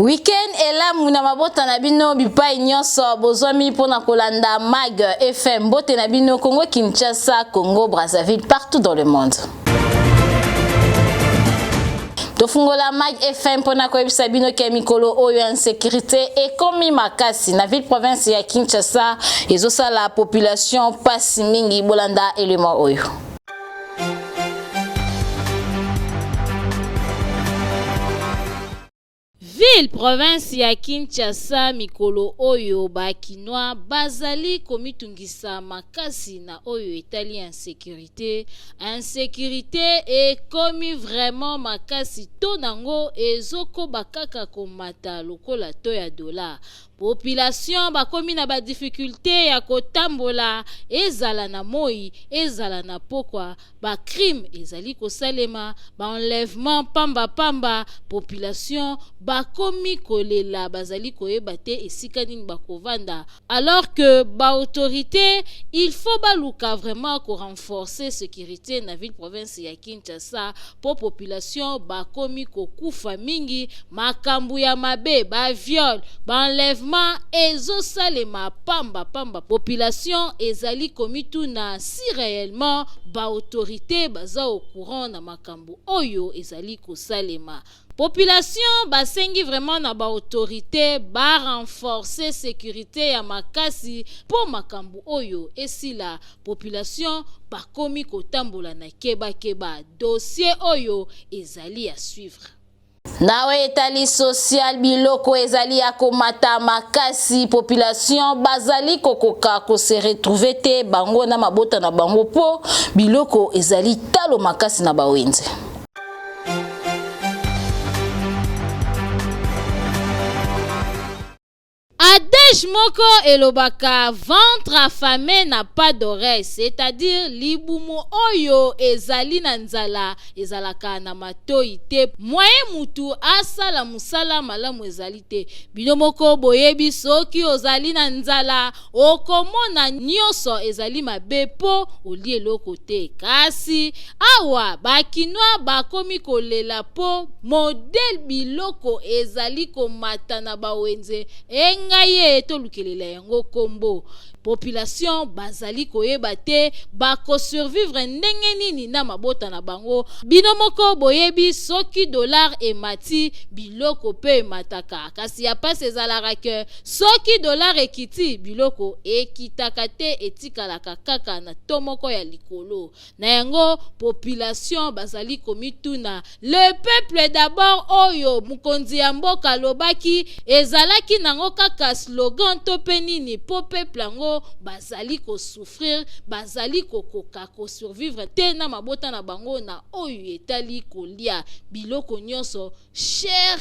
Weekend ela muna mabota na bino bipai nyonso bozwami pona kolanda Mag FM bote na bino Congo Kinshasa, Congo Brazzaville, partout dans le monde. Tofungola Mag FM pona koyebisa bino ke mikolo oyo ya insécurité ekomi makasi na ville province ya Kinshasa ezosala population pasi mingi bolanda elema oyo. Ville province ya Kinshasa mikolo oyo bakinois bazali komitungisa makasi na oyo etali insécurité ekomi vraiment makasi to nango ezoko bakaka komata lokola to ya dollar. Population bakomi na ba difficulté ya kotambola ezala na moi ezala na pokwa ba crime ezali kosalema ba enlèvement pamba population bakomi kolela bazali koyeba te esika nini bakovanda alors que ba autorité il faut baluka vraiment ko renforcer sécurité na ville province ya Kinshasa po population bakomi kokufa mingi makambu ya mabe ba viol ba enlèvement ezosalema pamba population ezali komituna si réellement ba autorité baza au courant na makambu oyo ezali kosalema. Population basengi vraiment na ba autorité ba renforcer sécurité ya makasi po makambu oyo esila population bakomi kotambola na keba dossier oyo ezali à suivre. Nawe etali social biloko ezali akomata makasi population bazali kokoka ko se retrouver te bango na mabota na bango po biloko ezali talo makasi na bawenze. Adège moko elobaka ventre affamé n'a pas d'oreille, c'est-à-dire libumo oyo ezali na nzala ezalaka na matoi te moyen mutu asala musala malamu ezali te. Bino moko boyebi soki ozali na nzala okomona nyonso ezali mabe po olie eloko te kasi awa bakinois bakomi kolela po modèle biloko ezali komata na bawenze engaye tolukelela yango kombo. Population bazali koyeba te bako survivre ndenge nini na mabota na bango. Bino moko boyebi soki dollar emati biloko pe emataka kasi ya pas ezalaka ke soki dollar ekiti biloko ekitaka te etikalaka kaka na tomoko ya likolo. Na yango population bazali komituna le peuple d'abord oyo mukonzi ya mboka lobaki ezalaki nango kaka slogan to pe nini po peuple yango bazali ko souffrir bazali kokoka ko survivre te na mabota na bango na oyo etali kolia biloko nyonso cher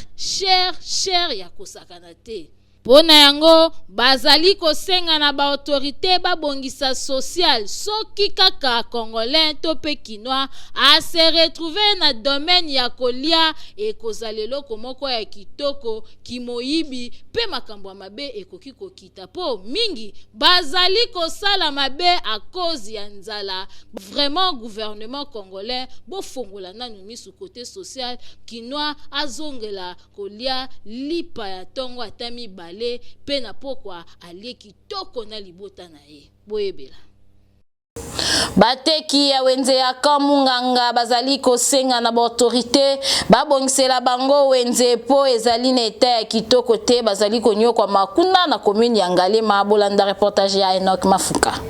ya kosakana te. Pona yango bazali kosenga na ba autorité babongisa social soki kaka congolais to pe kinois a se retrouver na domaine ya kolia e kozalelo komoko ya kitoko kimoyibi pe makambo ya mabe ekoki kokita po mingi bazali kosala mabe a cause ya nzala. Vraiment gouvernement congolais bofongola nanu misu côté social kinois azongela kolia lipa ya tongo atami pe na pokwa alie kitoko na libota na ye boyebela. Bateki ya wenze ya Kamunganga bazali kosenga na ba autorité babongisela bango wenze po ezali na eta ya kitoko te bazali konyokwa makunda na commune ya Ngalema bolanda reportage ya Enoch Mafuka.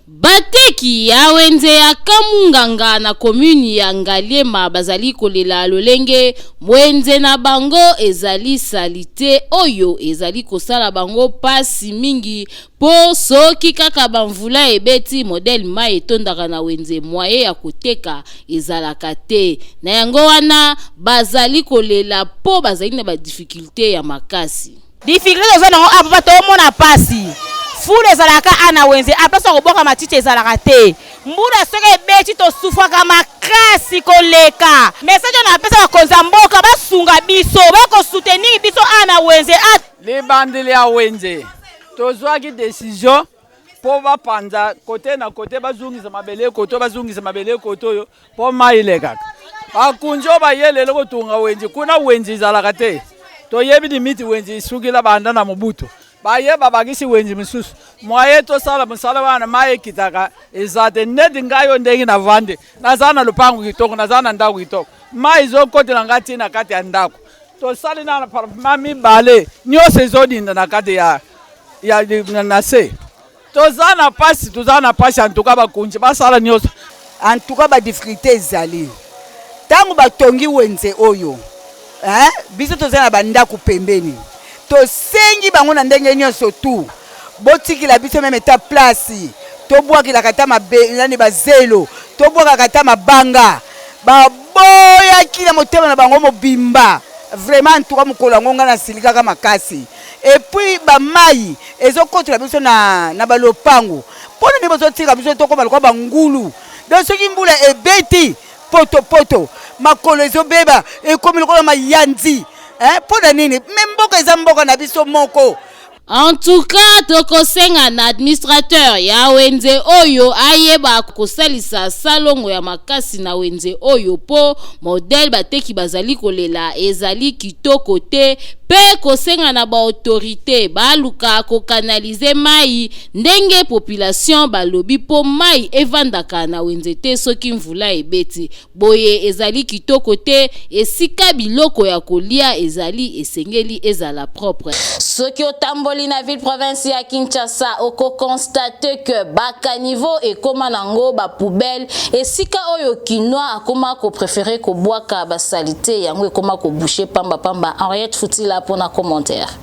Bateki ya wenze ya Kamunganga na commune ya Ngalema bazali kolela lolenge mwenze na bango ezali salite oyo ezali kosala bango pasi mingi po soki kaka bamvula ebeti modèle mai etondaka na wenze moye ya koteka ezalaka te. Na yango wana bazali kolela po bazali na ba difficulté ya makasi. Difficulté za nango apa to mona pasi. Fule ezalaka ana wenze apesa koboka matite ezalaka te. Mbura soke beti to sufaka makasi koleka. Message na apesa bakonza mboka basunga biso bako soutenir biso ana wenze les bandeli ya wenze tozwaki décision po bapanza kote na kote bazungisa mabele koto bazungisa mabele koto yo po maile kaka bakunjo bayelele kotunga wenji kuna wenji zalaka te to yebi limiti wenji sukila banda na mobutu baye babagisi wenji misusu mwaye to sala musala wana maye kitaka ezate nedi ngayo ndengi na vande nazana lupangu kitoko nazana ndaku kitoko mai zo kote na ngati na kati ya ndaku to sali na mami bale nyose zodinda na kati ya nase tozana pasi antuka bakunji basala nyose antuka ba difficulté ezali tangu batongi wenze oyo biso tozana bandaku pembeni tosengi bango na ndenge nyonso tu botikila biso meme ta place tobwakila kata nani bazelo tobwaka kata mabanga baboya kila motema na bango mobimba vraiment antuka mokolo yango nga na silikaka makasi et puis bamai ezokotela biso na balopango mpona nde bozotika biso tokoma lokwa bangulu donc soki mbula ebeti poto makolo ezobeba ekomi lokola mayandi mpona nini me mboka eza mboka na biso moko. En tout cas, tokosenga na administrateur ya wenze oyo ayeba kosalisa salongo ya makasi na wenze oyo po modèle bateki bazali kolela ezali kitoko te pe kosenga na ba autorité baluka ko kanaliser mai ndenge population balobi po mai evandaka na wenze te soki mvula ebeti boye ezali kitoko te esika biloko ya kolia ezali esengeli ezala propre soki otambo na ville province ya Kinshasa oko constate que baka niveau et koma nango ba poubelle esika oyo kinwa akoma ko préférer ko boaka ba salité yango ekoma ko boucher pamba Henriette Futila pour na commentaire.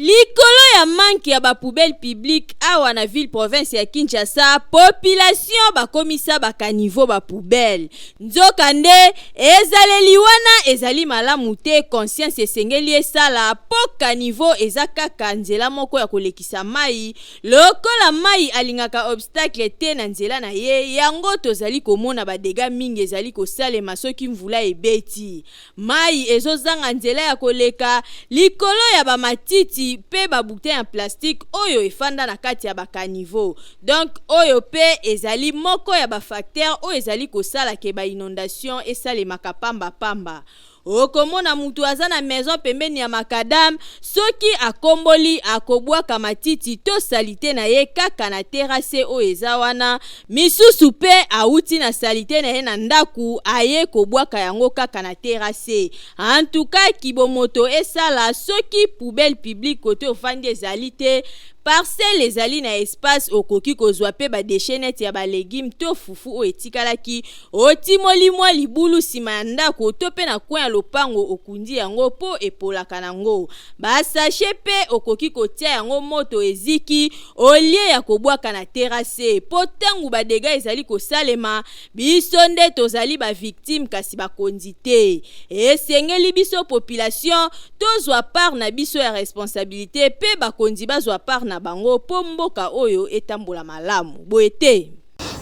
Likolo ya manki ya ba poubelle publique awa na ville province ya Kinshasa population bakomisa baka niveau ba poubelle nzokande ezaleli wana ezali malamu te conscience esengeli esala poka niveau ezakaka nzela moko ya kolekisa mai lokola mai alingaka obstacle te na nzela na ye yango tozali komona ba dégâts mingi ezali kosalema soki mvula ebeti mai ezozanga nzela ya koleka likolo ya ba matiti pe ba bouteille en plastique oyo efanda na kati ya baka niveau donc oyo pe ezali moko ya ba facteur oyo ezali kosala ke ba inondation esalemaka pamba okomona mutu aza na maison pembeni ya makadam soki akomboli akobwaka matiti to salite na ye kaka na terrasse oyo eza wana misusu pe auti na salite na ye na ndaku aye kobwaka yango kaka na terrasse en tout cas kibomoto esala soki poubelle publique kote ofandi ezali te parcelle ezali na espace okoki kozwa pe ba déchets net ya ba légumes to fufu o etikalaki otimoli mwa libulu sima ya ndako to pe na coin ya lopango okundi yango po epolaka nango ba sachet pe okoki kotia yango moto eziki olie ya kobwaka na terrasse po tangu ba dégâts ezali kosalema biso nde tozali ba victime kasi bakondi te esengeli biso population tozwa part na biso ya responsabilité pe bakondi bazwa part na bango po mboka oyo etambola malamu boete.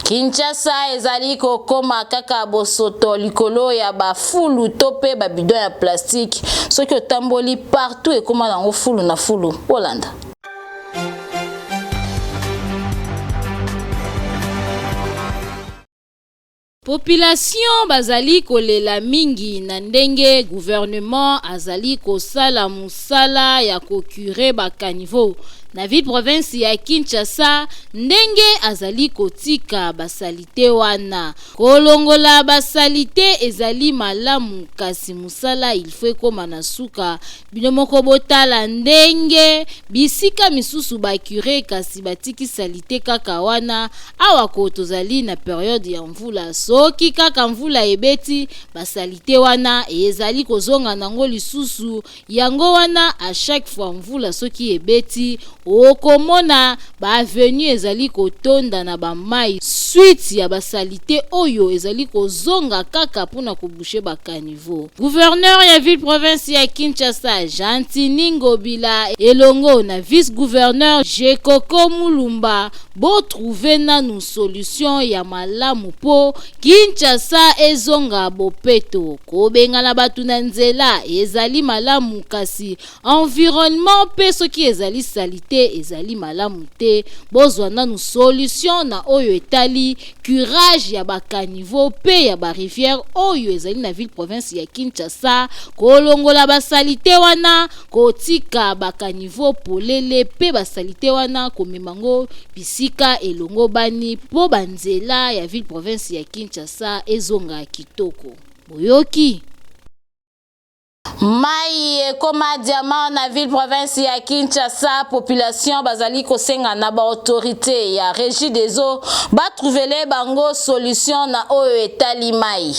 Kinshasa ezali kokoma kaka bosoto likolo ya ba fulu tope ba bidon ya plastique soki otamboli partout ekoma nango fulu na fulu Holanda. Population bazali kolela mingi na ndenge gouvernement azali kosala musala ya kokure bakanivo na ville province ya Kinshasa ndenge azali kotika basalite wana kolongola basalite ezali malamu kasi musala ilfo koma na suka bino moko botala ndenge bisika misusu bakure kasi batiki salite kaka wana awa ko tozali na periode ya mvula soki kaka mvula ebeti basalite wana ezali kozonga nango lisusu yango wana a chaque fois mvula soki ebeti okomona ba avenue ezali kotonda na ba mai suite ya basalite oyo ezali kozonga kaka pona kobushe ba caniveau. Gouverneur ya ville province ya Kinshasa Gentini Ngobila elongo na vice gouverneur Jekoko Mulumba bo trouver nanu solution ya malamu po Kinshasa ezonga bopeto kobengana batu na nzela ezali malamu kasi environnement pe soki ezali salite ezali malamu te bozwa nanu solution na oyo etali curage ya bakaniveau pe ya ba rivière oyo ezali na ville province ya Kinshasa kolongola basalite wana kotika bakaniveau polele pe basalite wana komemango bisika elongo bani po banzela ya ville province ya Kinshasa ezonga kitoko. Boyoki mai ekoma diamant na ville province ya Kinshasa, population bazali kosenga na ba autorité ya régie des eaux ba trouvele bango solution na oyo etali mai.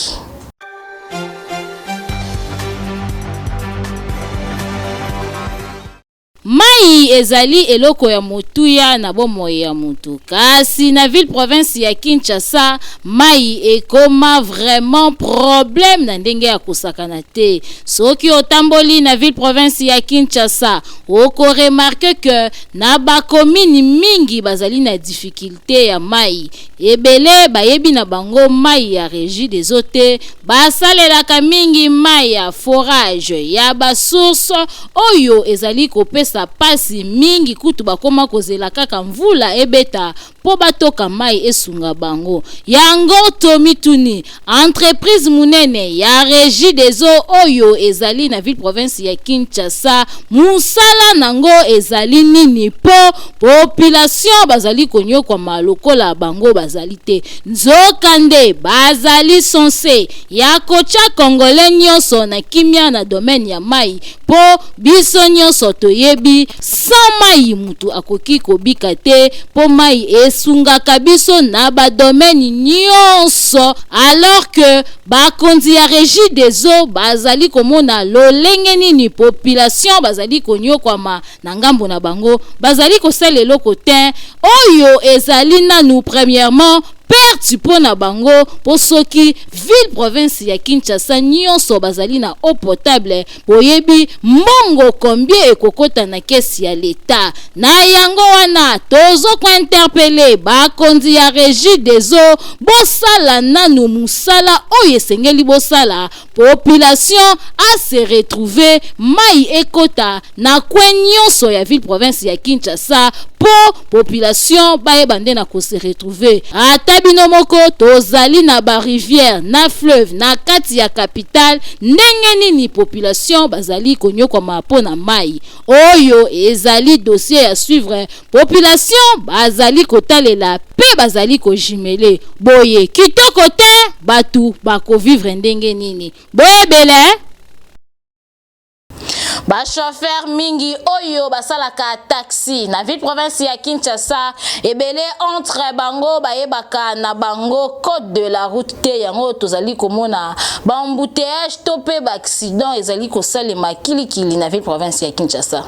Mai ezali eloko ya motuya na bomoi ya mutu kasi na ville province ya Kinshasa mai ekoma vraiment problème na ndenge ya kosakana te. Soki otamboli na ville province ya Kinshasa oko remarque que na ba commune mingi bazali na difficulté ya mai ebele bayebi na bango mai ya régie des eaux te basalelaka mingi mai ya forage ya ba source oyo ezali kopesa pasi mingi kutu bakoma kozela kaka mvula ebeta po batoka mai esunga bango. Yango tomituni entreprise munene ya régie des eaux oyo ezali na ville province ya Kinshasa musala nango ezali nini po population bazali konyokwa malokola bango bazali te. Nzokande bazali sonse ya kocha congolais nyonso na kimia na domaine ya mai po biso nyonso toyebi sans mai mutu akoki kobika te po mai esungaka biso na ba domaine nyonso alors que bakonzi ya régie des eaux bazali komona lolenge nini population bazali konyokwama na ngambo na bango bazali kosala eloko te oyo ezali nanu premièrement perti pona bango po soki ville province ya Kinshasa nyonso bazali na eau potable boyebi mbongo combien ekokota na kesi ya l'État. Na yango wana tozo ko interpeller bakonzi ya régie des eaux bosala nanu musala oyo esengeli bosala population a se retrouver mai ekota na kwen nyonso ya ville province ya Kinshasa po population baebande na ko se retrouver ata bino moko tozali na ba rivière na fleuve na kati ya capitale ndenge nini population bazali konyokwa mapo na mai oyo ezali dossier ya suivre population bazali kotalela pe bazali ko jimele boye kitoko te batu bako vivre ndenge nini boyebele. Ba chauffeur mingi oyo basalaka taxi na ville province ya Kinshasa ebele entre bango bayebaka na bango code de la route te yango tozali komona ba embouteillage to pe ba accident ezali kosalema kilikili na ville province ya Kinshasa.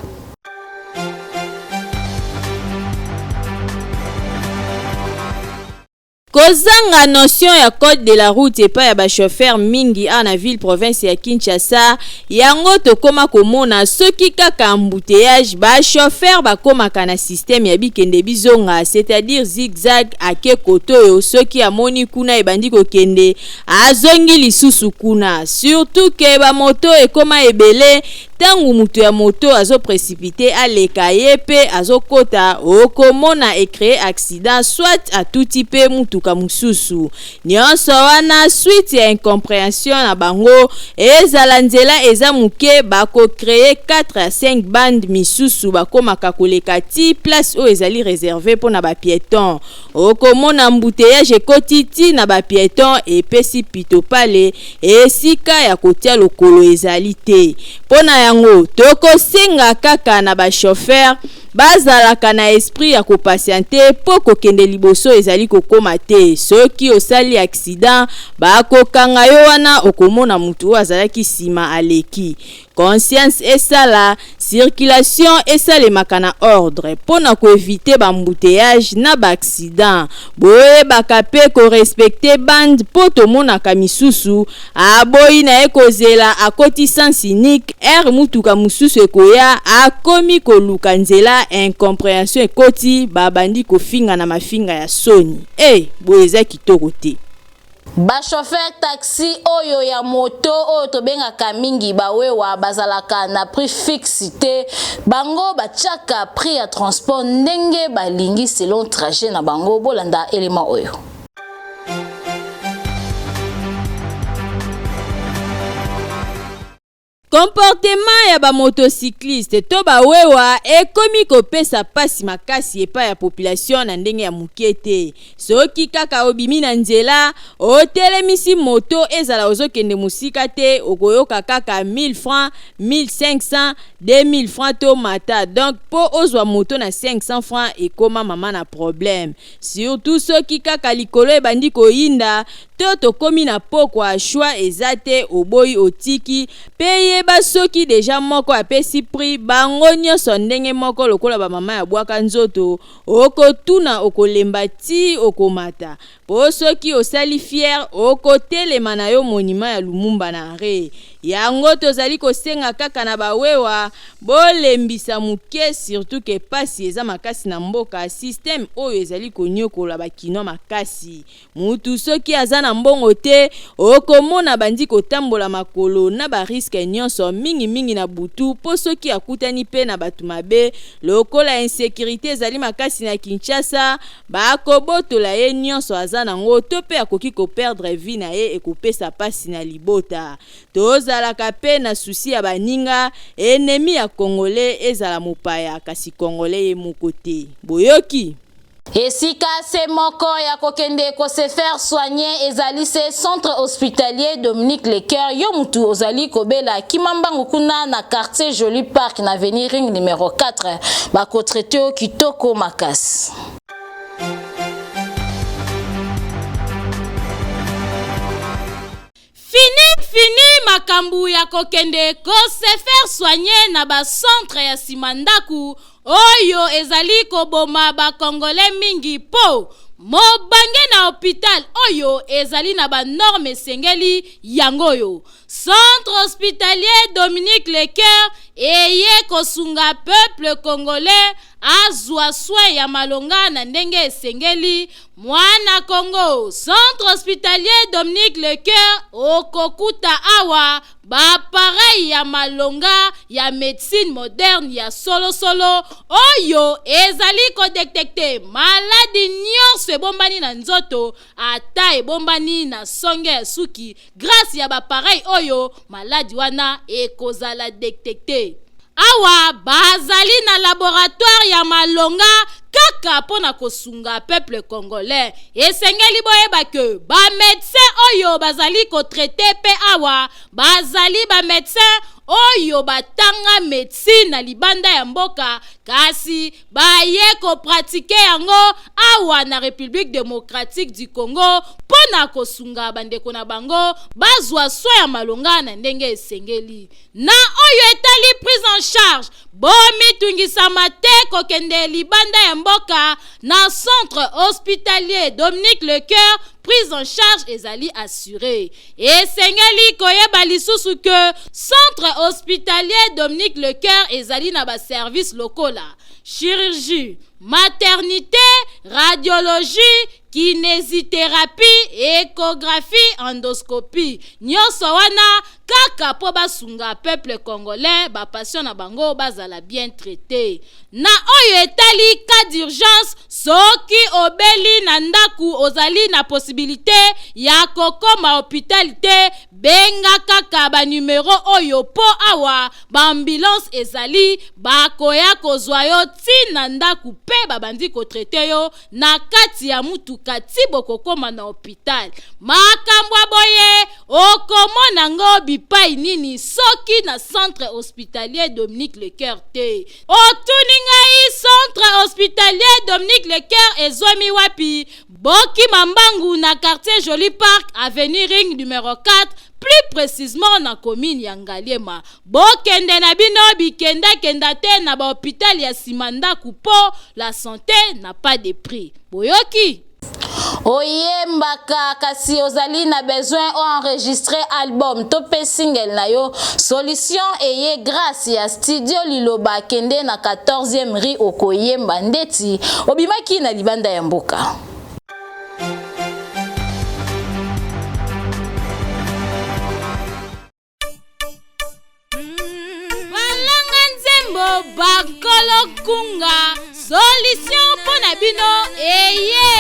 Kozanga notion ya code de la route epa ya ba chauffeur mingi na ville province ya Kinshasa yango tokoma komona soki kaka embouteillage ba chauffeur bakomaka na système ya bikende bizonga c'est-à-dire zigzag ake koto soki amoni kuna ebandi kokende azongi lisusu kuna surtout ke ba moto ekoma ebele tangu mutu ya moto azo précipiter aleka yepe azokota okomona ecréer accident soit à tout type mutuka mususu nyonso wana suite ya incompréhension na bango ezala nzela eza muke bako créer 4 à 5 bandes misusu bakomaka koleka ti place o ezali réservé pona ba piéton okomona embouteillage ekotiti na ba piéton epesi pito pale esika ya kotia lokolo ezali te pona yango tokosenga kaka na ba chauffeur bazalaka na esprit ya kopatiente po kokende liboso ezali kokoma te soki osali accident bakokanga yo wana okomona mutu azalaki sima aleki conscience esala circulation esalemaka na ordre mpona koevite bambouteillage na baaccident boyebaka mpe korespecte bande mpo tomonaka misusu aboyi na ye kozela akoti sens unique ere mutuka mosusu ekoya akomi koluka nzela incompréhension ekoti babandi kofinga na mafinga ya soni boye eza kitoko te. Ba chauffeur taxi oyo ya moto oyo tobengaka mingi bawewa bazalaka na prix fixe te bango bachaka prix ya transport ndenge balingi selon trajet na bango bolanda elema oyo. Comportement ya ba motocycliste to bawewa ekomi kopesa pasi makasi epa ya population na ndenge ya mukete. Soki kaka obimi na nzela otelemisi moto ezala ozokende musika te okoyoka kaka 1000 francs 1500 2000 francs to mata. Donc po ozwa moto na 500 francs ekoma mama na problème. Surtout soki kaka likolo ebandi koyinda to tokomi na pokwa choix ezate oboyi otiki peye basoki deja moko apesi prix bango nyonso ndenge moko lokola ba mama ya bwaka nzoto okotuna okolemba ti okomata po soki osali fier okotelema na yo monima ya Lumumba na re yango tozali kosenga kaka na bawewa bolembisa muke surtout ke pasi eza makasi na mboka système oyo ezali konyokola bakino makasi mutu soki aza na mbongo te okomona bandi kotambola makolo na ba risque nyonso mingi na butu po soki akutani pe na batu mabe lokola insécurité ezali makasi na Kinshasa bakobotola ye nyonso aza nango to pe akoki ko perdre vie na ye ekopesa pasi na libota tozalaka pe na susi ya baninga ennemi ya Congolais ezala mopaya kasi Congolais ye moko te boyoki. Esika se moko ya kokende ko se faire soigner ezali se centre hospitalier Dominique Lecoeur yo mutu ozali kobela kimambangu kuna na quartier Joli Park na avenue Ring numéro 4 bako traité kitoko makasi. Fini makambu ya kokende ko se faire soigner na ba centre ya simandaku oyo ezali koboma ba Congolais mingi po mobange na hôpital oyo ezali na ba norme sengeli yangoyo. Centre hospitalier Dominique Lecoeur eye kosunga peuple congolais azwa soin ya malonga na ndenge esengeli mwana Congo. Centre hospitalier Dominique Lecoeur okokuta awa ba pareil ya malonga ya médecine moderne ya solo oyo ezali ko détecter maladie nyonso ebombani na nzoto ata ebombani na songe ya suki grâce ya ba pareil oyo maladie wana ekozala détecter. Awa bazali na laboratoire ya malonga kaka pona kosunga peuple congolais esengeli boyeba ke ba médecin oyo bazali ko traiter pe awa bazali ba médecin oyo batanga médecine na libanda ya mboka kasi baye ko pratiquer yango awa na République démocratique du Congo pona kosunga bandeko na bango bazwa soin ya malonga na ndenge esengeli na oyo etali prise en charge bomi tungisama te kokende libanda ya mboka na centre hospitalier Dominique Lecoeur prise en charge ezali assurée. Esengeli koyeba lisusu que centre hospitalier Dominique Lecoeur ezali na ba service lokola chirurgie, maternité, radiologie, kinésithérapie, échographie, endoscopie. Nyonso wana kaka po basunga peuple congolais ba patient na bango bazala bien traité. Na oyo etali cas d'urgence soki obeli na ndaku ozali na possibilité ya kokoma hôpital benga kaka ba numéro oyo po awa ba ambulance ezali bakoya kozwa yo tina ndaku pe babandi ko traité yo na kati ya mutuka ti bokokoma na hôpital. Makambo boye okomona ngo bipai nini soki na centre hospitalier Dominique Lecoeur te. Otuninga i centre hospitalier Dominique Lecoeur ezomi wapi? Boki Mambangu na quartier Joli Park avenue Ring numéro 4 plus précisément na commune ya Ngaliema. Bokende na bino bikenda te na ba hôpital ya Simandaku po la santé n'a pas de prix. Boyoki oyembaka kasi ozali na besoin enregistrer album to pe single na yo, solution eye grâce ya studio Liloba kende na 14e rue okoyemba ndeti obimaki na libanda ya mboka. Balanga nzembo bakolo kunga solution pona bino eye.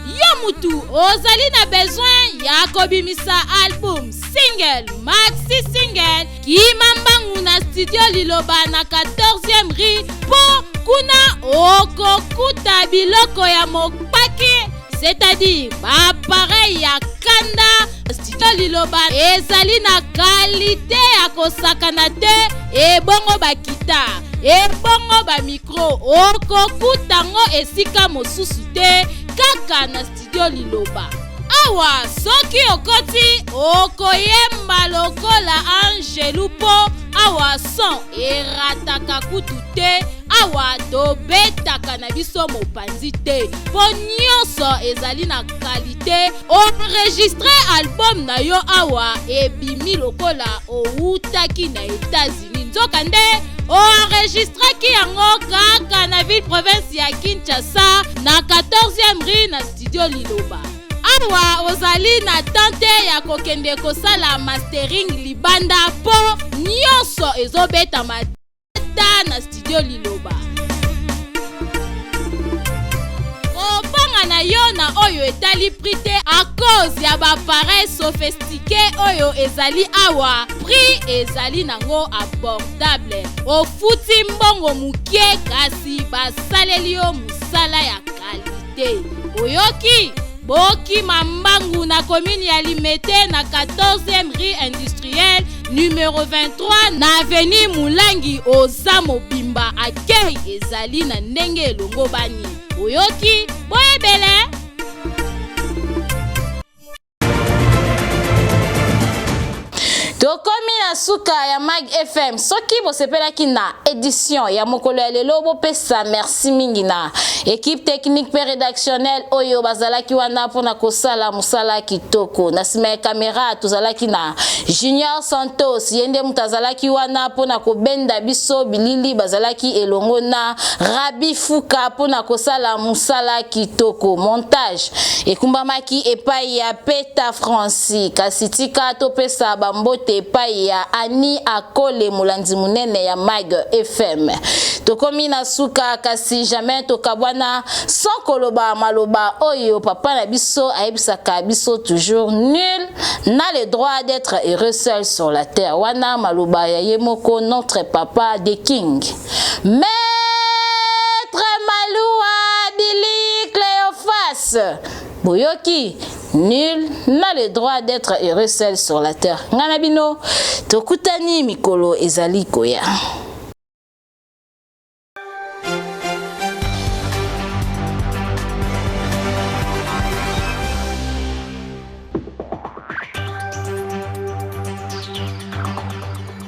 Yo mutu ozali na besoin ya kobimisa album, single, maxi single, kimambangu na studio Liloba na 14e rue po kuna okokuta biloko ya mopaki, c'est-à-dire appareil ya kanda. Studio Liloba ezali na qualité ya kosakana te, ebongo bakita, ebongo ba micro okokutango esika mosusu te kaka na studio Liloba. Awa soki okoti okoyemba lokola Angelu po awa son erataka kutu te, awa tobetaka na biso mopanzi te po nyonso ezali na qualité. Enregistre album na yo awa ebimi lokola outaki na États-Unis, nzoka nde enregistraki yango kaka na ville province ya Kinshasa na 14e rue na studio Liloba. Awa ozali na tante ya kokende kosala mastering libanda po nyonso ezobeta mata na studio Liloba. Kopanga na yo na oyo etali prix te a cause ya bappareil sophistiqué oyo ezali awa, prix ezali nango abordable. Ofuti mbongo mukie kasi basaleli yo musala ya qualité. Oyoki boki mambangu na commune ya Limete na 14e rue industrielle numéro 23 na avenue Mulangi oza mobimba akei ezali na ndenge elongo bani. Oyoki boyebele. Tokomi na suka ya Mag FM soki bosepelaki na édition ya mokolo ya lelo bopesa merci mingi na équipe technique pe rédactionnelle oyo bazalaki wana pona kosala musala kitoko. Na sima ya caméra tozalaki na Junior Santos yende mutazalaki wana pona kobenda biso bilili, bazalaki elongo na Rabi Fuka pona kosala musala kitoko. Montage ekumbamaki epai ya Peta Francis kasitika topesa bambote epai ya Ani Akole molandi munene ya Mag FM. Tokomi na suka kasi jamais tokabwana sans koloba maloba oyo papa na biso ayebisaka biso toujours nul n'a le droit d'être heureux seul sur la terre. Wana maloba ya yemoko notre papa de King Maître Maloua Billy Cléophas Boyoki. Nul n'a le droit d'être heureux seul sur la terre. Nganabino, tokutani mikolo ezali koya.